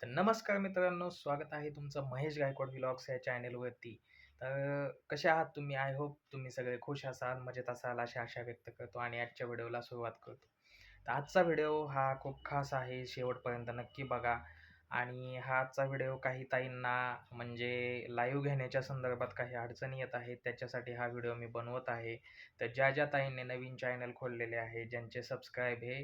नमस्कार मित्रांनो, स्वागत आहे तुमचं महेश गायकवाड व्लॉग्स या चॅनेलवरती. तर कसे आहात तुम्ही? आय होप तुम्ही सगळे खुश असाल, मजेत असाल अशी आशा व्यक्त करतो आणि आजच्या व्हिडिओला सुरुवात करतो. तर आजचा व्हिडिओ हा खूप खास आहे, शेवटपर्यंत नक्की बघा. आणि हा आजचा व्हिडिओ काही ताईंना म्हणजे लाईव्ह घेण्याच्या संदर्भात काही अडचणी येत आहेत, त्याच्यासाठी हा व्हिडिओ मी बनवत आहे. तर ज्या ताईंनी नवीन चॅनल खोललेले आहे, ज्यांचे सबस्क्राईब हे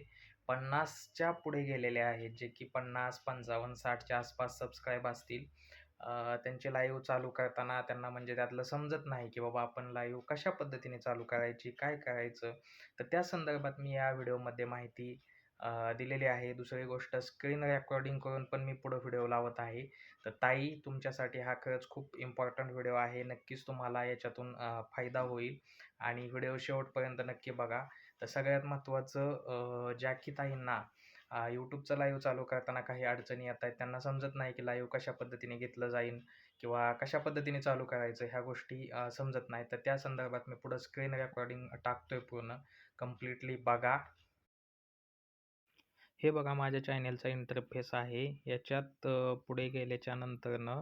50च्या पुढे गेलेले आहेत, जे की 50, 55, 60च्या आसपास सबस्क्राईब असतील. त्यांचे लाईव्ह चालू करताना त्यांना म्हणजे त्यातलं समजत नाही, की बाबा आपण लाईव्ह कशा पद्धतीने चालू करायची, काय करायचं? तर त्या संदर्भात मी या व्हिडिओमध्ये माहिती दिलेली आहे. दुसरी गोष्ट स्क्रीन रेकॉर्डिंग करून पण मी पुढं व्हिडिओ लावत आहे. तर ताई, तुमच्यासाठी हा खरंच खूप इम्पॉर्टंट व्हिडिओ आहे. नक्कीच तुम्हाला याच्यातून फायदा होईल आणि व्हिडिओ शेवटपर्यंत नक्की बघा. तर सगळ्यात महत्त्वाचं, ज्या की ताईंना YouTubeचं लाईव्ह चालू करताना काही अडचणी येत आहेत, त्यांना समजत नाही की लाईव्ह कशा पद्धतीने घेतलं जाईल किंवा कशा पद्धतीने चालू करायचं, ह्या गोष्टी समजत नाहीत. तर त्या संदर्भात मी पुढं स्क्रीन रेकॉर्डिंग टाकतोय पूर्ण. कंप्लीटली बघा. हे बघा, माझ्या चॅनेलचा इंटरफेस आहे. याच्यात पुढे गेल्याच्या नंतरनं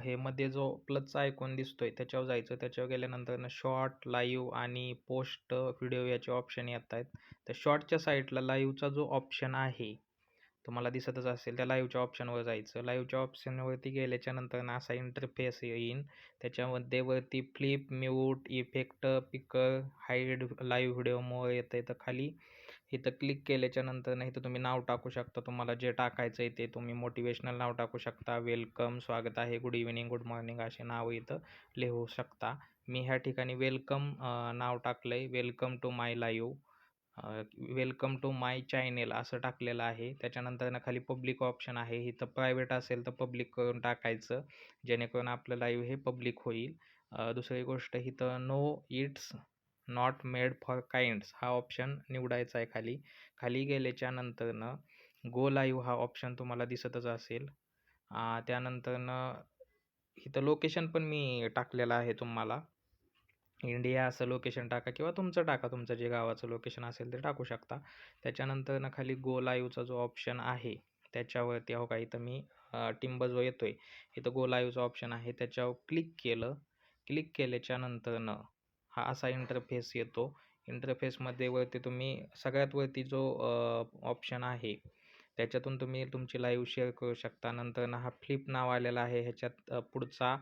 हे मध्ये जो प्लसचा आयकॉन दिसतोय त्याच्यावर जायचं. त्याच्यावर गेल्यानंतरनं शॉर्ट, लाईव्ह आणि पोस्ट व्हिडिओ याचे ऑप्शन येत आहेत. तर शॉर्टच्या साईडला लाईव्हचा जो ऑप्शन आहे, तुम्हाला दिसतच असेल, त्या लाईव्हच्या ऑप्शनवर जायचं. लाईव्हच्या ऑप्शनवरती गेल्याच्या नंतरनं असा इंटरफेस येईन. त्याच्यामध्ये वरती flip, mute, effect, picker, hide, live video more येतं. तर खाली इथं क्लिक केल्याच्या नंतरनं इथं तुम्ही नाव टाकू शकता. तुम्हाला जे टाकायचं आहे ते तुम्ही मोटिवेशनल नाव टाकू शकता. वेलकम, स्वागत आहे, गुड इव्हनिंग, गुड मॉर्निंग असे नाव इथं लिहू शकता. मी ह्या ठिकाणी वेलकम नाव टाकलं आहे. Welcome to my live, welcome to my channel असं टाकलेलं आहे. त्याच्यानंतरनं खाली पब्लिक ऑप्शन आहे. इथं प्रायव्हेट असेल तर पब्लिक करून टाकायचं, जेणेकरून आपलं लाईव्ह हे पब्लिक होईल. दुसरी गोष्ट, इथं no it's not made for kinds हा ऑप्शन निवडायचा आहे खाली. खाली गेल्याच्या नंतरनं गो लाईव्ह हा ऑप्शन तुम्हाला दिसतच असेल. त्यानंतरनं इथं लोकेशन पण मी टाकलेलं आहे तुम्हाला. इंडिया असं लोकेशन टाका किंवा तुमचं टाका, तुमचं जे गावाचं लोकेशन असेल ते टाकू शकता. त्याच्यानंतरनं खाली गो लाईव्हचा जो ऑप्शन आहे त्याच्यावरती हो का, इथं मी टिंब जो येतोय, इथं गो लाईव्हचा ऑप्शन आहे, त्याच्यावर क्लिक केलं. क्लिक केल्याच्या नंतरनं हा असा इंटरफेस येतो. इंटरफेसमध्ये वरती तुम्ही सगळ्यात वरती जो ऑप्शन आहे त्याच्यातून तुम्ही तुमची लाईव्ह शेअर करू शकता. नंतरनं हा फ्लिप नाव आलेला आहे, ह्याच्यात पुढचा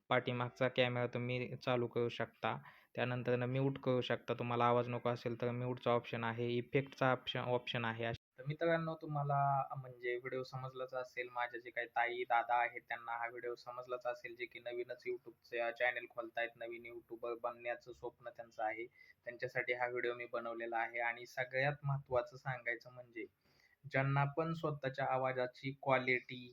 पाठीमागचा कॅमेरा तुम्ही चालू करू शकता. त्यानंतरनं म्यूट करू शकता. तुम्हाला आवाज नको असेल तर म्यूटचा ऑप्शन आहे. इफेक्टचा ऑप्शन आहे. तर मित्रांनो, तुम्हाला म्हणजे व्हिडिओ समजलाच असेल. माझे जे काही ताई, दादा आहेत त्यांना हा व्हिडिओ समजलाच असेल, जे की नवीनच YouTubeचं चॅनल खोलतायत. नवीन यूट्यूबर बनण्याचं स्वप्न त्यांचं आहे. त्यांच्यासाठी हा व्हिडिओ मी बनवलेला आहे. आणि सगळ्यात महत्त्वाचं सांगायचं म्हणजे, ज्यांना पण स्वतःच्या आवाजाची क्वालिटी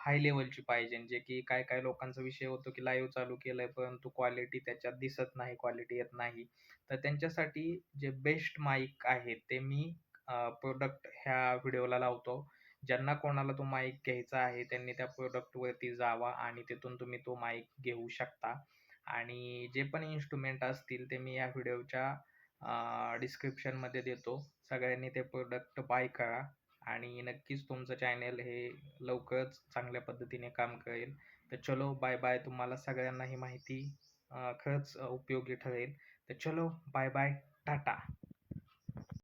हाय लेव्हलची पाहिजे, जे की काही लोकांचा विषय होतो की लाईव्ह चालू केलंय परंतु क्वालिटी त्याच्यात दिसत नाही, क्वालिटी येत नाही. तर त्यांच्यासाठी जे बेस्ट माईक आहे ते मी प्रोडक्ट ह्या व्हिडिओला लावतो. ज्यांना कोणाला तो माईक घ्यायचा आहे त्यांनी त्या प्रोडक्टवरती जावा आणि तिथून तुम्ही तो माईक घेऊ शकता. आणि जे पण इन्स्ट्रुमेंट असतील ते मी या व्हिडिओच्या डिस्क्रिप्शनमध्ये देतो. सगळ्यांनी ते प्रोडक्ट बाय करा आणि नक्कीच तुमचं चॅनेल हे लवकरच चांगल्या पद्धतीने काम करेल. तर चलो बाय बाय. तुम्हाला सगळ्यांना ही माहिती खरंच उपयोगी ठरेल. तर चलो बाय बाय, टाटा.